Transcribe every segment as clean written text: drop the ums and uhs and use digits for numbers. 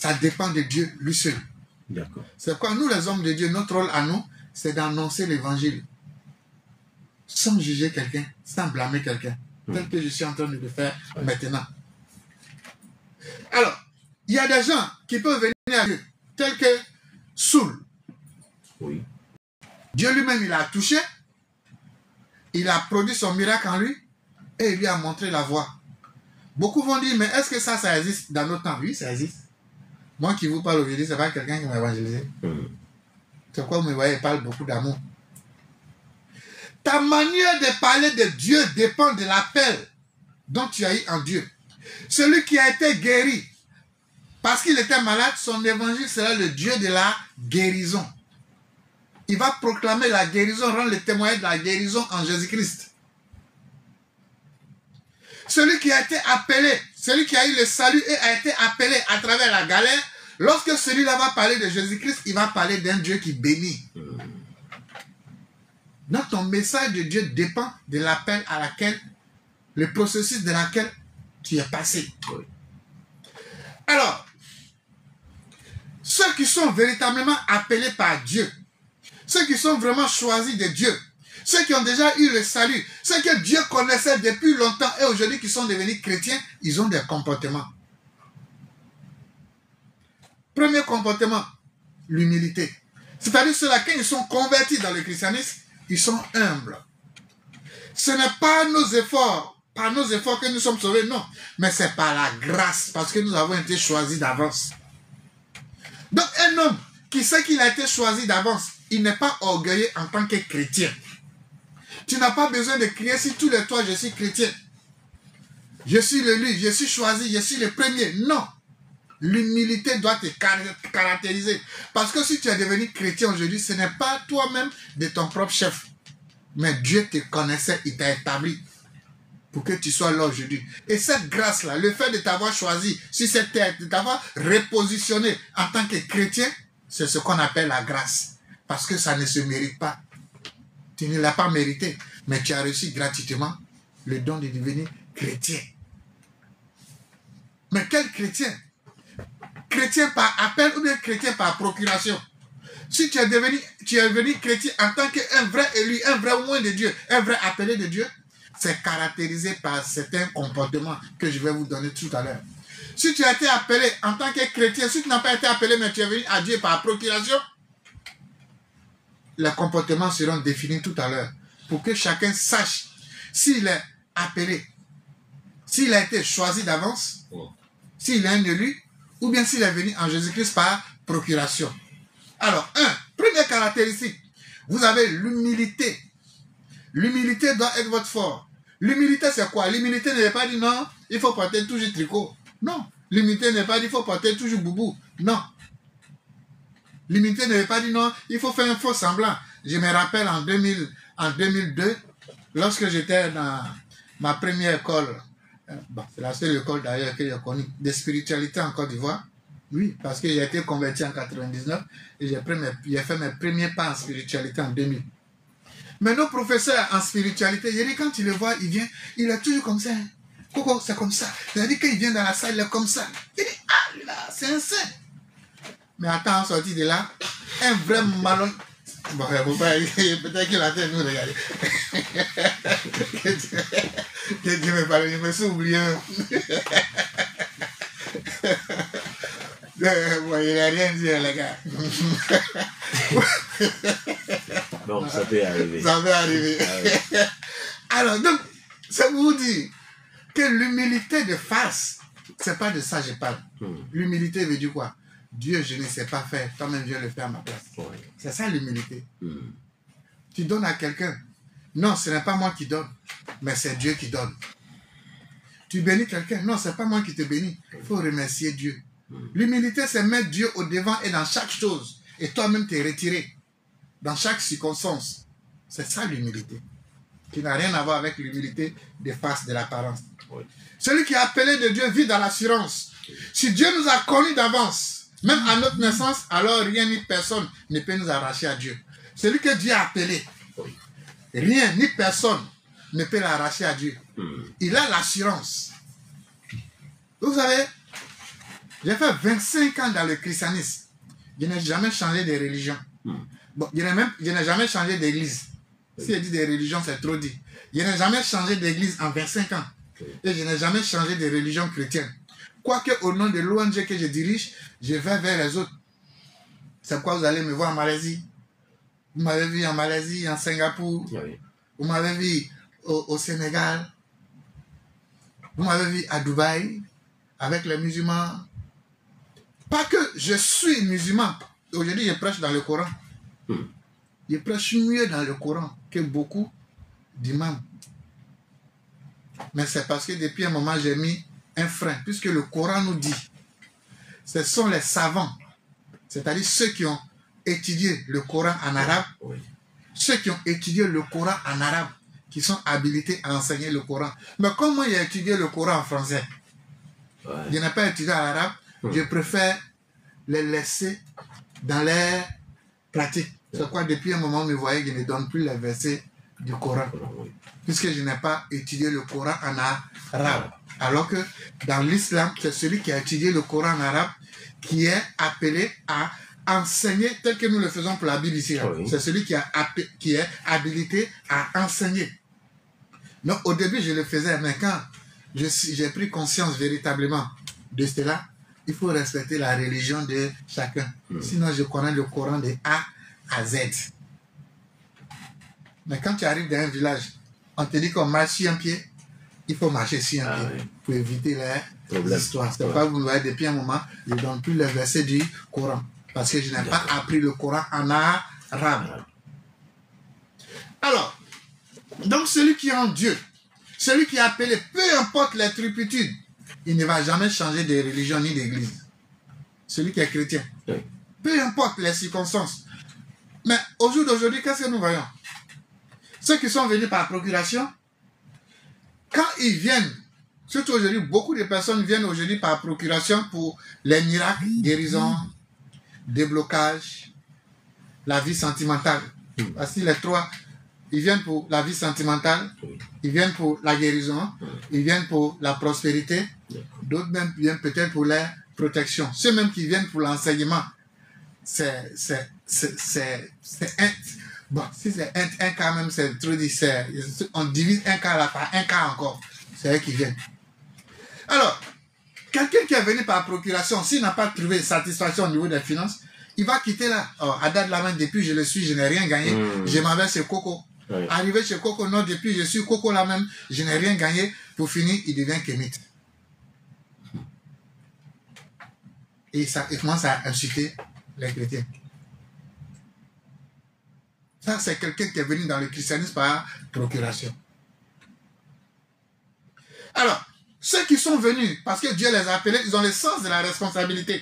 ça dépend de Dieu lui seul. D'accord. C'est quoi, nous les hommes de Dieu, notre rôle à nous, c'est d'annoncer l'évangile. Sans juger quelqu'un, sans blâmer quelqu'un. Tel que je suis en train de le faire maintenant. Alors, il y a des gens qui peuvent venir à Dieu, tels que Saul. Oui. Dieu lui-même, il a touché, il a produit son miracle en lui, et il lui a montré la voie. Beaucoup vont dire, mais est-ce que ça existe dans notre temps? Oui, ça existe. Moi qui vous parle aujourd'hui, ce n'est pas quelqu'un qui m'a évangélisé. C'est quoi vous me voyez, il parle beaucoup d'amour. Ta manière de parler de Dieu dépend de l'appel dont tu as eu en Dieu. Celui qui a été guéri, parce qu'il était malade, son évangile sera le Dieu de la guérison. Il va proclamer la guérison, rendre le témoignage de la guérison en Jésus-Christ. Celui qui a été appelé, celui qui a eu le salut et a été appelé à travers la galère, lorsque celui-là va parler de Jésus-Christ, il va parler d'un Dieu qui bénit. Donc ton message de Dieu dépend de l'appel à laquelle, le processus de laquelle tu es passé. Alors, ceux qui sont véritablement appelés par Dieu, ceux qui sont vraiment choisis de Dieu, ceux qui ont déjà eu le salut, ceux que Dieu connaissait depuis longtemps et aujourd'hui qui sont devenus chrétiens, ils ont des comportements. Premier comportement, l'humilité. C'est-à-dire ceux-là, quand ils sont convertis dans le christianisme, ils sont humbles. Ce n'est pas nos efforts, par nos efforts que nous sommes sauvés, non. Mais c'est par la grâce, parce que nous avons été choisis d'avance. Donc un homme qui sait qu'il a été choisi d'avance, il n'est pas orgueilleux en tant que chrétien. Tu n'as pas besoin de crier sur tous les toits, je suis chrétien. Je suis l'élu, je suis choisi, je suis le premier. Non. L'humilité doit te caractériser. Parce que si tu es devenu chrétien aujourd'hui, ce n'est pas toi-même de ton propre chef. Mais Dieu te connaissait, il t'a établi pour que tu sois là aujourd'hui. Et cette grâce-là, le fait de t'avoir choisi sur cette terre, de t'avoir repositionné en tant que chrétien, c'est ce qu'on appelle la grâce. Parce que ça ne se mérite pas. Tu ne l'as pas mérité, mais tu as reçu gratuitement le don de devenir chrétien. Mais quel chrétien? Chrétien par appel ou bien chrétien par procuration? Si tu es devenu chrétien en tant qu'un vrai élu, un vrai oint de Dieu, un vrai appelé de Dieu, c'est caractérisé par certains comportements que je vais vous donner tout à l'heure. Si tu as été appelé en tant que chrétien, si tu n'as pas été appelé, mais tu es venu à Dieu par procuration, les comportements seront définis tout à l'heure pour que chacun sache s'il est appelé, s'il a été choisi d'avance, s'il est un élu, ou bien s'il est venu en Jésus-Christ par procuration. Alors, première caractéristique, vous avez l'humilité. L'humilité doit être votre fort. L'humilité, c'est quoi? L'humilité ne veut pas dire non, il faut porter toujours tricot. Non. L'humilité ne veut pas dire il faut porter toujours boubou. Non. L'humilité ne veut pas dire non, il faut faire un faux semblant. Je me rappelle en 2002, lorsque j'étais dans ma première école, c'est la seule école d'ailleurs que j'ai connue, de spiritualité en Côte d'Ivoire. Oui, parce que j'ai été converti en 99 et j'ai fait mes premiers pas en spiritualité en 2000. Mais nos professeurs en spiritualité, j'ai dit quand tu le vois, il vient, il est toujours comme ça. Coco, c'est comme ça. Il a dit quand il vient dans la salle, il est comme ça. Il dit, ah là, c'est un saint. Mais attends, en sortie de là, un vrai malon. Bon, peut-être qu'il a fait nous regarder. Que Dieu me parle, je me suis oublié. Bon, il n'a rien dit, les gars. Donc, ça peut arriver. Ça peut arriver. Alors, donc, ça vous dit que l'humilité de face, c'est pas de ça que je parle. L'humilité veut dire quoi? Dieu, je ne sais pas faire, toi-même viens le faire à ma place. C'est ça l'humilité. Tu donnes à quelqu'un. Non, ce n'est pas moi qui donne, mais c'est Dieu qui donne. Tu bénis quelqu'un. Non, ce n'est pas moi qui te bénis. Il faut remercier Dieu. L'humilité, c'est mettre Dieu au devant et dans chaque chose. Et toi-même te retirer dans chaque circonstance. C'est ça l'humilité. Qui n'a rien à voir avec l'humilité de face de l'apparence. Celui qui est appelé de Dieu vit dans l'assurance. Si Dieu nous a connus d'avance, même à notre naissance, alors rien ni personne ne peut nous arracher à Dieu. Celui que Dieu a appelé, rien ni personne ne peut l'arracher à Dieu. Il a l'assurance. Vous savez, J'ai fait 25 ans dans le christianisme. Je n'ai jamais changé de religion. Bon, je n'ai jamais changé d'église. Si je dis des religions, c'est trop dit. Je n'ai jamais changé d'église en 25 ans. Et je n'ai jamais changé de religion chrétienne. Quoique au nom de l'ONG que je dirige, je vais vers les autres. C'est pourquoi vous allez me voir en Malaisie. Vous m'avez vu en Malaisie, en Singapour. Oui. Vous m'avez vu au Sénégal. Vous m'avez vu à Dubaï avec les musulmans. Pas que je suis musulman. Aujourd'hui, je prêche dans le Coran. Je prêche mieux dans le Coran que beaucoup d'imams. Mais c'est parce que depuis un moment, j'ai mis un frein. Puisque le Coran nous dit, ce sont les savants, c'est-à-dire ceux qui ont étudié le Coran en arabe, ceux qui ont étudié le Coran en arabe, qui sont habilités à enseigner le Coran. Mais comme moi, j'ai étudié le Coran en français, je n'ai pas étudié en arabe, je préfère les laisser dans les pratiques. C'est quoi, depuis un moment, vous voyez, je ne donne plus les versets du Coran. Puisque je n'ai pas étudié le Coran en arabe. Alors que dans l'islam, c'est celui qui a étudié le Coran en arabe qui est appelé à enseigner tel que nous le faisons pour la Bible ici. C'est celui qui est habilité à enseigner. Donc au début, je le faisais, mais quand j'ai pris conscience véritablement de cela, il faut respecter la religion de chacun. Sinon, je connais le Coran de A à Z. Mais quand tu arrives dans un village, on te dit qu'on marche sur un pied, il faut marcher sur un pied pour éviter les histoires. C'est pas vous me voyez depuis un moment, je ne donne plus les versets du Coran. Parce que je n'ai pas appris le Coran en arabe. Alors, donc celui qui est en Dieu, celui qui est appelé, peu importe les turpitudes, il ne va jamais changer de religion ni d'église. Celui qui est chrétien. Peu importe les circonstances. Mais au jour d'aujourd'hui, qu'est-ce que nous voyons? Ceux qui sont venus par procuration, quand ils viennent, surtout aujourd'hui, beaucoup de personnes viennent aujourd'hui par procuration pour les miracles, guérison, déblocage, la vie sentimentale. Parce que les trois, ils viennent pour la vie sentimentale, ils viennent pour la guérison, ils viennent pour la prospérité, d'autres même viennent peut-être pour la protection. Ceux même qui viennent pour l'enseignement, c'est un... Bon, si c'est un cas même, c'est trop dit, on divise un cas là par un cas encore. C'est eux qui viennent. Alors, quelqu'un qui est venu par procuration, s'il n'a pas trouvé satisfaction au niveau des finances, il va quitter là. Oh, à date la main, depuis je le suis, je n'ai rien gagné. Je m'en vais chez Coco. Arrivé chez Coco, non, depuis je suis Coco là même, je n'ai rien gagné. Pour finir, il devient kémite. Et il commence à insulter les chrétiens. Ça, c'est quelqu'un qui est venu dans le christianisme par procuration. Alors, ceux qui sont venus, parce que Dieu les a appelés, ils ont le sens de la responsabilité.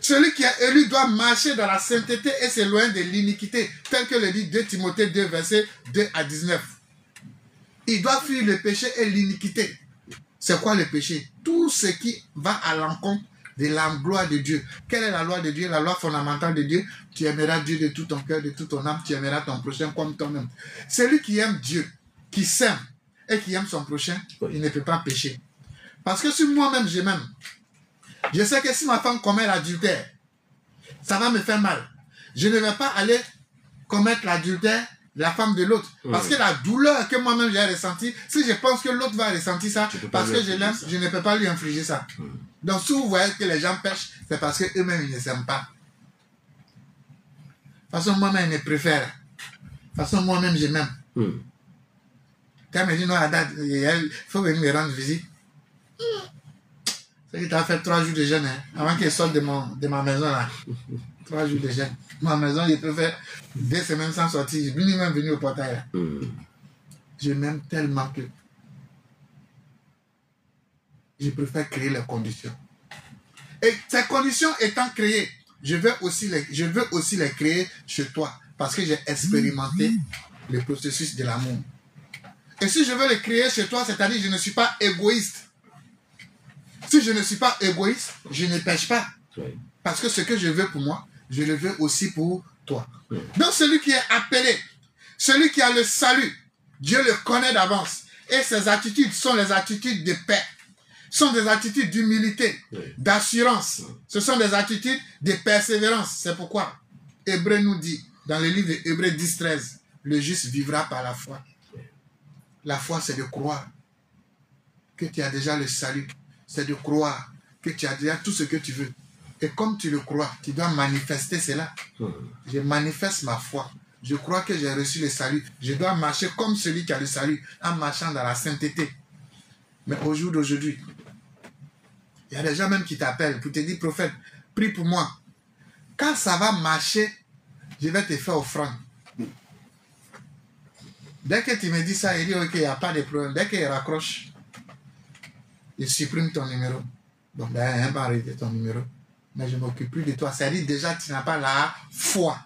Celui qui est élu doit marcher dans la sainteté et s'éloigner de l'iniquité, tel que le dit 2 Timothée 2, versets 2 à 19. Il doit fuir le péché et l'iniquité. C'est quoi le péché? Tout ce qui va à l'encontre de la gloire de Dieu. Quelle est la loi de Dieu? La loi fondamentale de Dieu. Tu aimeras Dieu de tout ton cœur, de toute ton âme. Tu aimeras ton prochain comme toi-même. Celui qui aime Dieu, qui s'aime et qui aime son prochain, il ne peut pas pécher. Parce que si moi-même je m'aime, je sais que si ma femme commet l'adultère, ça va me faire mal. Je ne vais pas aller commettre l'adultère de la femme de l'autre. Parce que la douleur que moi-même j'ai ressentie, si je pense que l'autre va ressentir ça, parce que je l'aime, je ne peux pas lui infliger ça. Donc si vous voyez que les gens pêchent, c'est parce qu'eux-mêmes ils ne s'aiment pas. De toute façon, moi-même je préfère. De toute façon, moi-même je m'aime. Quand elle me dit non, il faut venir me rendre visite. C'est qu'il t'a fait 3 jours de jeûne, hein, avant qu'il sorte de ma maison là. 3 jours de jeûne. Ma maison, il peut faire 2 semaines sans sortir. Je suis même venu au portail là. Je m'aime tellement que je préfère créer les conditions. Et ces conditions étant créées, je veux aussi les créer chez toi. Parce que j'ai expérimenté le processus de l'amour. Et si je veux les créer chez toi, c'est-à-dire que je ne suis pas égoïste. Si je ne suis pas égoïste, je ne pêche pas. Parce que ce que je veux pour moi, je le veux aussi pour toi. Donc celui qui est appelé, celui qui a le salut, Dieu le connaît d'avance. Et ses attitudes sont les attitudes de paix. sont des attitudes d'humilité, d'assurance. Ce sont des attitudes de persévérance. C'est pourquoi Hébreu nous dit, dans le livre de Hébreu 10, 13, le juste vivra par la foi. La foi, c'est de croire que tu as déjà le salut. C'est de croire que tu as déjà tout ce que tu veux. Et comme tu le crois, tu dois manifester cela. Je manifeste ma foi. Je crois que j'ai reçu le salut. Je dois marcher comme celui qui a le salut, en marchant dans la sainteté. Mais au jour d'aujourd'hui, il y a des gens même qui t'appellent pour te dire, prophète, prie pour moi. Quand ça va marcher, je vais te faire offrande. Dès que tu me dis ça, il dit, ok, il n'y a pas de problème. Dès qu'il raccroche, il supprime ton numéro. Donc, ben, il va arrêter ton numéro. Mais je ne m'occupe plus de toi. C'est-à-dire, déjà, tu n'as pas la foi.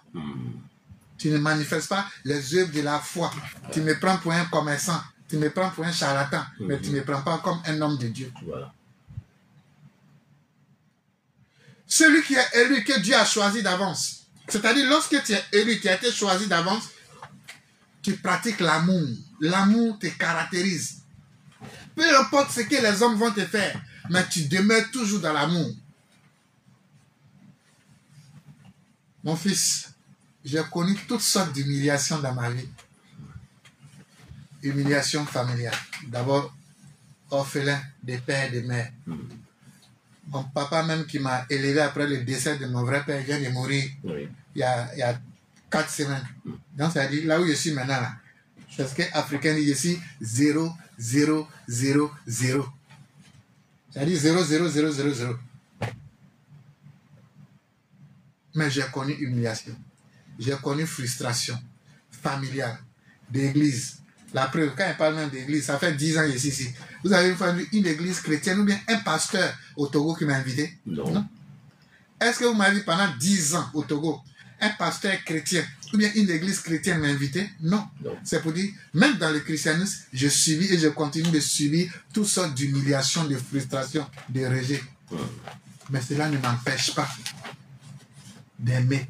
Tu ne manifestes pas les œuvres de la foi. Tu me prends pour un commerçant. Tu me prends pour un charlatan. Mais tu ne me prends pas comme un homme de Dieu. Voilà. Celui qui est élu, que Dieu a choisi d'avance. C'est-à-dire, lorsque tu es élu, tu as été choisi d'avance, tu pratiques l'amour. L'amour te caractérise. Peu importe ce que les hommes vont te faire, mais tu demeures toujours dans l'amour. Mon fils, j'ai connu toutes sortes d'humiliations dans ma vie. Humiliation familiale. D'abord, orphelin de père et de mère. Mon papa même qui m'a élevé après le décès de mon vrai père vient de mourir il y a 4 semaines. Donc ça dit, là où je suis maintenant, là, parce que Africain dit, je suis 0, 0, 0, 0. Ça dit 0, 0, 0, 0, 0. Mais j'ai connu humiliation. J'ai connu frustration familiale, d'église. La preuve, quand il parle même d'église, ça fait 10 ans ici. Vous avez vu une église chrétienne ou bien un pasteur au Togo qui m'a invité? Non. Est-ce que vous m'avez vu pendant 10 ans au Togo, un pasteur chrétien ou bien une église chrétienne m'a invité? Non. C'est pour dire, même dans le christianisme, je subis et je continue de subir toutes sortes d'humiliations, de frustrations, de rejet. Mais cela ne m'empêche pas d'aimer.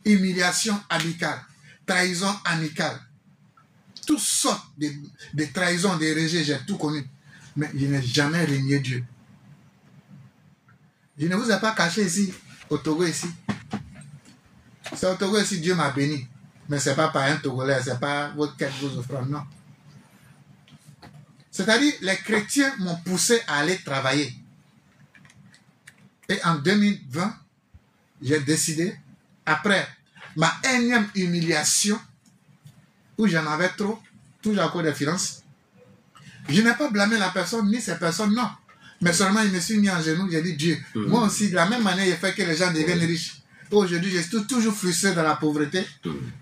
Humiliation amicale, trahison amicale, toutes sortes de trahisons, de rejets, j'ai tout connu. Mais je n'ai jamais régné Dieu. Je ne vous ai pas caché ici, au Togo ici. C'est au Togo ici, Dieu m'a béni. Mais ce n'est pas par un Togolais, ce n'est pas votre quête, vos offrandes, non. C'est-à-dire, les chrétiens m'ont poussé à aller travailler. Et en 2020, j'ai décidé, après ma énième humiliation, où j'en avais trop, toujours à cause des finances, je n'ai pas blâmé la personne, ni ces personnes, non. Mais seulement, je me suis mis en genoux, j'ai dit, Dieu, moi aussi, de la même manière, il fait que les gens deviennent riches. Aujourd'hui, je suis toujours frustré dans la pauvreté,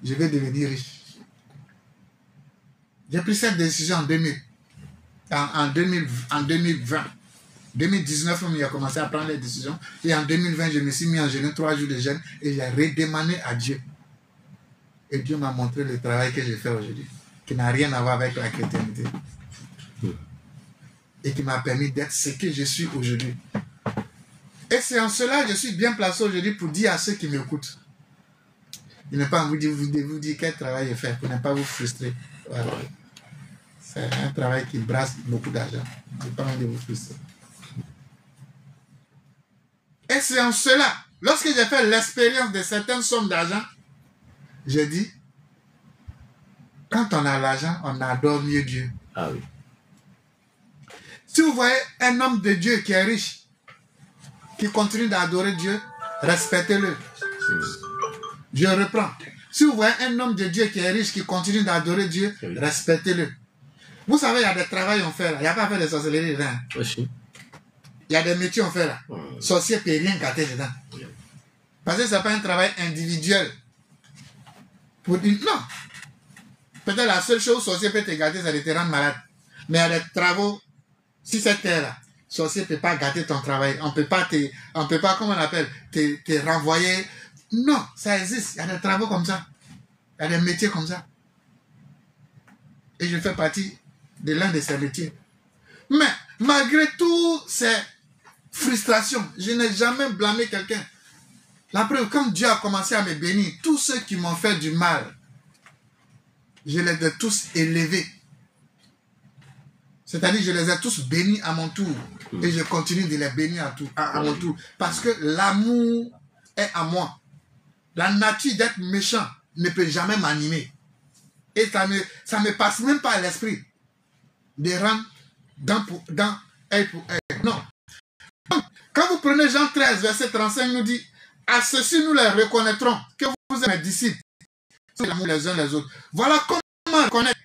je vais devenir riche. J'ai pris cette décision en 2020. 2019, il a commencé à prendre les décisions. Et en 2020, je me suis mis en jeûne 3 jours de jeûne et j'ai redemandé à Dieu. Et Dieu m'a montré le travail que j'ai fait aujourd'hui, qui n'a rien à voir avec la chrétienté. Et qui m'a permis d'être ce que je suis aujourd'hui. Et c'est en cela que je suis bien placé aujourd'hui pour dire à ceux qui m'écoutent. Je n'ai pas envie de vous dire quel travail est fait pour ne pas vous frustrer. Voilà. C'est un travail qui brasse beaucoup d'argent. Je n'ai pas envie de vous frustrer. Et c'est en cela, lorsque j'ai fait l'expérience de certaines sommes d'argent, j'ai dit, quand on a l'argent, on adore mieux Dieu. Ah oui. Si vous voyez un homme de Dieu qui est riche, qui continue d'adorer Dieu, respectez-le. Je reprends. Si vous voyez un homme de Dieu qui est riche, qui continue d'adorer Dieu, respectez-le. Vous savez, il y a des travails qu'on fait là. Il n'y a pas à faire de sorcellerie dedans. Il y a des métiers qu'on fait là. Sorcier ne peut rien gâter dedans. Parce que ce n'est pas un travail individuel. Pour dire non. Peut-être la seule chose sorcier peut te gâter, c'est de te rendre malade. Mais il y a des travaux, si c'est terre-là, sorcier ne peut pas gâter ton travail. On ne peut pas, comment on appelle, te renvoyer. Non, ça existe. Il y a des travaux comme ça. Il y a des métiers comme ça. Et je fais partie de l'un de ces métiers. Mais malgré toutes ces frustrations, je n'ai jamais blâmé quelqu'un. La preuve, quand Dieu a commencé à me bénir, tous ceux qui m'ont fait du mal, je les ai tous élevés. C'est-à-dire, je les ai tous bénis à mon tour. Et je continue de les bénir à mon tour. Parce que l'amour est à moi. La nature d'être méchant ne peut jamais m'animer. Et ça me passe même pas à l'esprit de rendre dans œil pour œil. Non. Quand vous prenez Jean 13, verset 35, il nous dit, à ceci nous les reconnaîtrons que vous êtes mes disciples. C'est l'amour les uns les autres. Voilà comment reconnaître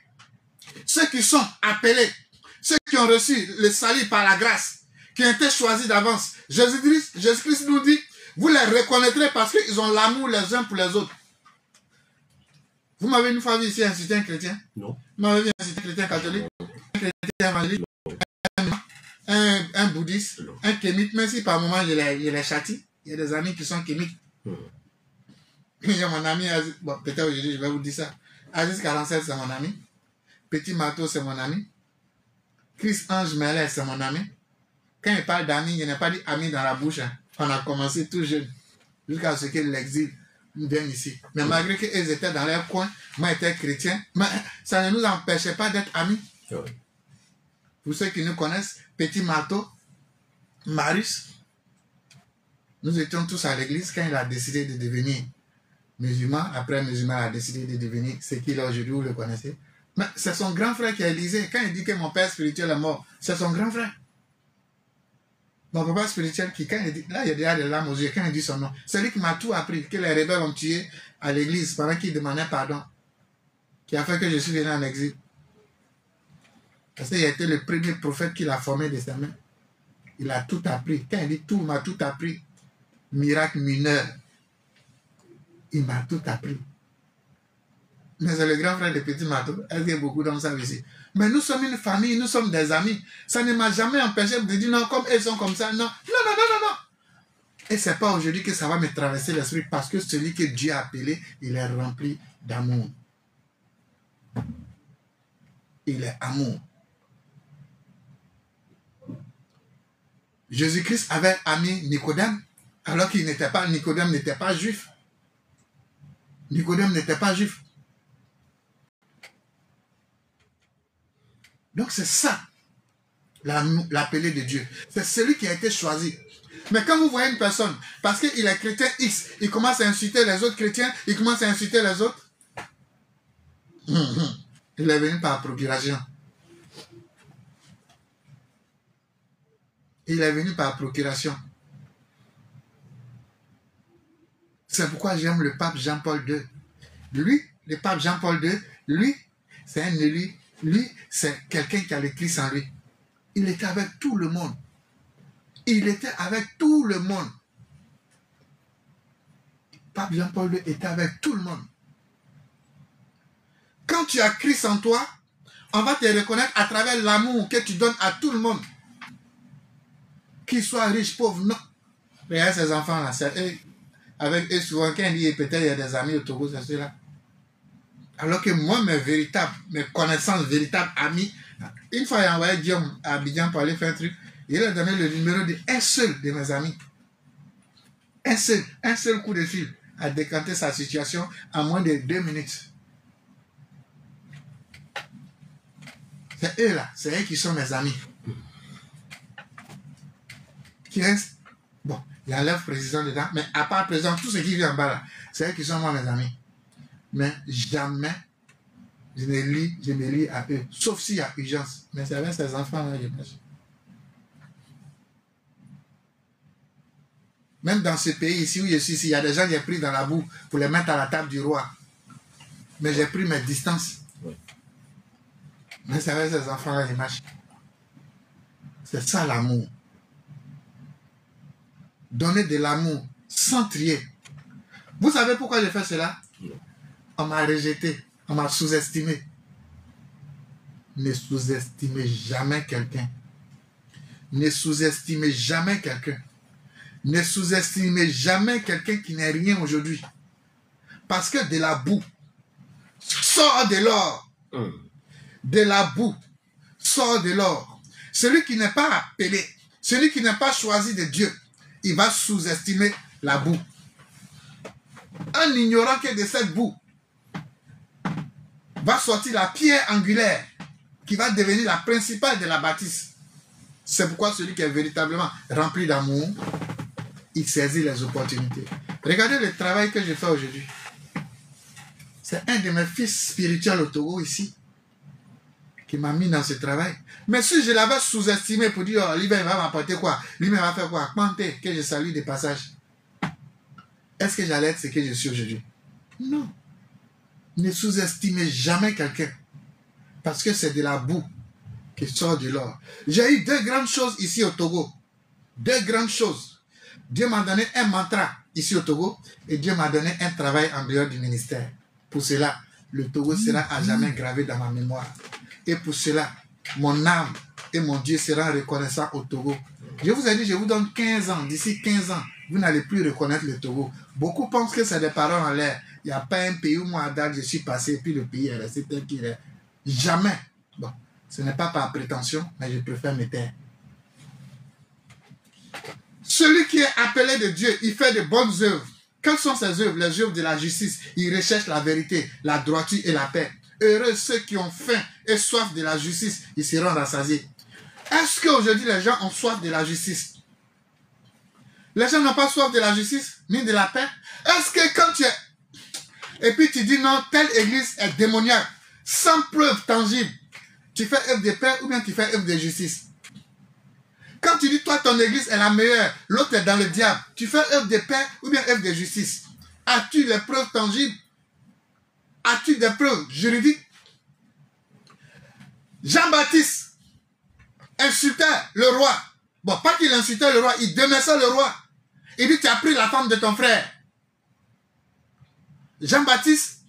ceux qui sont appelés, ceux qui ont reçu le salut par la grâce, qui ont été choisis d'avance. Jésus-Christ nous dit, vous les reconnaîtrez parce qu'ils ont l'amour les uns pour les autres. Vous m'avez une fois vu ici insulter un chrétien? Non. Vous m'avez vu insulter un chrétien catholique? Un chrétien évangélique? Un bouddhiste? Un kémite? Même si par moment je les châtie. Il y a des amis qui sont kémites. Il y a mon ami, bon, peut-être aujourd'hui je vais vous dire ça. Aziz 47, c'est mon ami. Petit Marteau, c'est mon ami. Chris Ange Mellet, c'est mon ami. Quand il parle d'amis, il n'a pas dit ami dans la bouche. Hein. On a commencé tout jeune, jusqu'à ce que l'exil vienne ici. Mais malgré qu'ils étaient dans leur coin, moi j'étais chrétien, mais ça ne nous empêchait pas d'être amis. Oui. Pour ceux qui nous connaissent, Petit Marteau, Marius, nous étions tous à l'église quand il a décidé de devenir musulman. Après musulman, il a décidé de devenir ce qu'il est aujourd'hui, vous le connaissez. Mais c'est son grand frère qui a Élysée. Quand il dit que mon père spirituel est mort, c'est son grand frère. Mon papa spirituel qui, quand il dit, là il y a déjà des larmes aux yeux, quand il dit son nom, c'est lui qui m'a tout appris, que les rebelles ont tué à l'église pendant qu'il demandait pardon, qui a fait que je suis venu en exil. Parce qu'il a été le premier prophète qu'il a formé de sa main. Il a tout appris. Quand il dit tout, il m'a tout appris. Miracle mineur. Il m'a tout appris. Mais c'est le grand frère de Petit Marteau. Est-ce qu'il y a beaucoup d'hommes ça ici? Mais nous sommes une famille, nous sommes des amis. Ça ne m'a jamais empêché de dire non, comme ils sont comme ça. Non, non, non, non, non, non. Et c'est pas aujourd'hui que ça va me traverser l'esprit parce que celui que Dieu a appelé, il est rempli d'amour. Il est amour. Jésus-Christ avait ami Nicodème, alors qu'il n'était pas, Nicodème n'était pas juif. Nicodème n'était pas juif. Donc c'est ça, l'appelé de Dieu. C'est celui qui a été choisi. Mais quand vous voyez une personne, parce qu'il est chrétien X, il commence à insulter les autres chrétiens, il commence à insulter les autres. Il est venu par procuration. Il est venu par procuration. C'est pourquoi j'aime le pape Jean-Paul II. Lui, le pape Jean-Paul II, lui, c'est un élu. Lui, c'est quelqu'un qui a le Christ en lui. Il était avec tout le monde. Il était avec tout le monde. Pape Jean-Paul II était avec tout le monde. Quand tu as Christ en toi, on va te reconnaître à travers l'amour que tu donnes à tout le monde. Qu'il soit riche, pauvre, non. Regardez ces enfants-là, c'est eux. Avec eux, souvent, quand il dit peut-être il y a des amis au Togo, c'est ceux-là. Alors que moi, mes connaissances, véritables amis, une fois, il a envoyé Guillaume à Abidjan pour aller faire un truc, il a donné le numéro d'un seul de mes amis. Un seul coup de fil a décanté sa situation en moins de 2 minutes. C'est eux là, c'est eux qui sont mes amis. Qui reste, bon, il y a leur président dedans, mais à part président, tout ce qui vient en bas là, c'est eux qui sont moi mes amis. Mais jamais je me lie à eux, sauf s'il y a urgence. Mais c'est avec ces enfants-là, je pense. Même dans ce pays ici où je suis, il y a des gens qui ont pris dans la boue pour les mettre à la table du roi. Mais j'ai pris mes distances. Oui. Mais c'est avec ces enfants-là, je marche. C'est ça l'amour. Donner de l'amour sans trier. Vous savez pourquoi j'ai fait cela? On m'a rejeté, on m'a sous-estimé. Ne sous-estimez jamais quelqu'un. Ne sous-estimez jamais quelqu'un. Ne sous-estimez jamais quelqu'un qui n'est rien aujourd'hui. Parce que de la boue sort de l'or. De la boue sort de l'or. Celui qui n'est pas appelé, celui qui n'est pas choisi de Dieu, il va sous-estimer la boue. En ignorant que de cette boue va sortir la pierre angulaire qui va devenir la principale de la bâtisse. C'est pourquoi celui qui est véritablement rempli d'amour, il saisit les opportunités. Regardez le travail que je fais aujourd'hui. C'est un de mes fils spirituels au Togo ici qui m'a mis dans ce travail. Mais si je l'avais sous-estimé pour dire, oh, lui, il va m'apporter quoi? Lui, il va faire quoi? Quanté, que je salue des passages. Est-ce que j'allais être ce que je suis aujourd'hui? Non. Ne sous-estimez jamais quelqu'un. Parce que c'est de la boue qui sort de l'or. J'ai eu deux grandes choses ici au Togo. Deux grandes choses. Dieu m'a donné un mantra ici au Togo et Dieu m'a donné un travail en dehors du ministère. Pour cela, le Togo sera à jamais gravé dans ma mémoire. Et pour cela, mon âme et mon Dieu seront reconnaissants au Togo. Je vous ai dit, je vous donne 15 ans. D'ici 15 ans, vous n'allez plus reconnaître le Togo. Beaucoup pensent que c'est des paroles en l'air. Il n'y a pas un pays où moi, à date, je suis passé et puis le pays est resté tel qu'il est. Jamais. Bon, ce n'est pas par prétention, mais je préfère me taire. Celui qui est appelé de Dieu, il fait de bonnes œuvres. Quelles sont ces œuvres? Les œuvres de la justice. Il recherche la vérité, la droiture et la paix. Heureux ceux qui ont faim et soif de la justice, ils seront rassasiés. Est-ce qu'aujourd'hui les gens ont soif de la justice? Les gens n'ont pas soif de la justice, ni de la paix. Est-ce que quand tu es... Et puis tu dis non, telle église est démoniaque, sans preuve tangible, tu fais œuvre de paix ou bien tu fais œuvre de justice? Quand tu dis toi ton église est la meilleure, l'autre est dans le diable, tu fais œuvre de paix ou bien œuvre de justice? As-tu les preuves tangibles? As-tu des preuves juridiques? Jean-Baptiste insultait le roi. Bon, pas qu'il insultait le roi, il dénonçait le roi. Il dit, tu as pris la femme de ton frère. Jean-Baptiste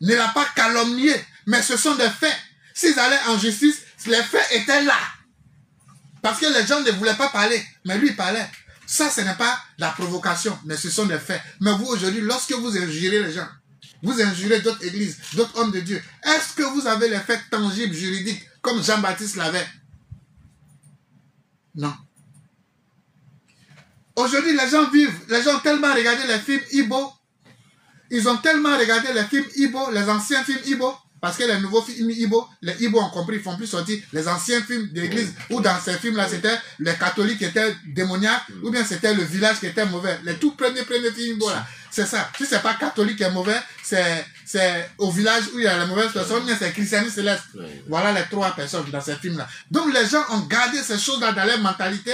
ne l'a pas calomnié, mais ce sont des faits. S'ils allaient en justice, les faits étaient là. Parce que les gens ne voulaient pas parler, mais lui il parlait. Ça, ce n'est pas la provocation, mais ce sont des faits. Mais vous, aujourd'hui, lorsque vous injurez les gens, vous injurez d'autres églises, d'autres hommes de Dieu, est-ce que vous avez les faits tangibles, juridiques, comme Jean-Baptiste l'avait? Non. Aujourd'hui, les gens ont tellement regardé les films Igbo, ils ont tellement regardé les films Igbo, les anciens films Igbo, parce que les nouveaux films Igbo, les Igbo ont compris, ils ne font plus sortir les anciens films d'église, où dans ces films-là, c'était les catholiques qui étaient démoniaques, ou bien c'était le village qui était mauvais. Les tout premiers films Igbo, là, c'est ça. Si ce n'est pas catholique qui est mauvais, c'est au village où il y a les mauvaises personnes, mais c'est christianisme céleste. Voilà les trois personnes dans ces films-là. Donc les gens ont gardé ces choses-là dans leur mentalité.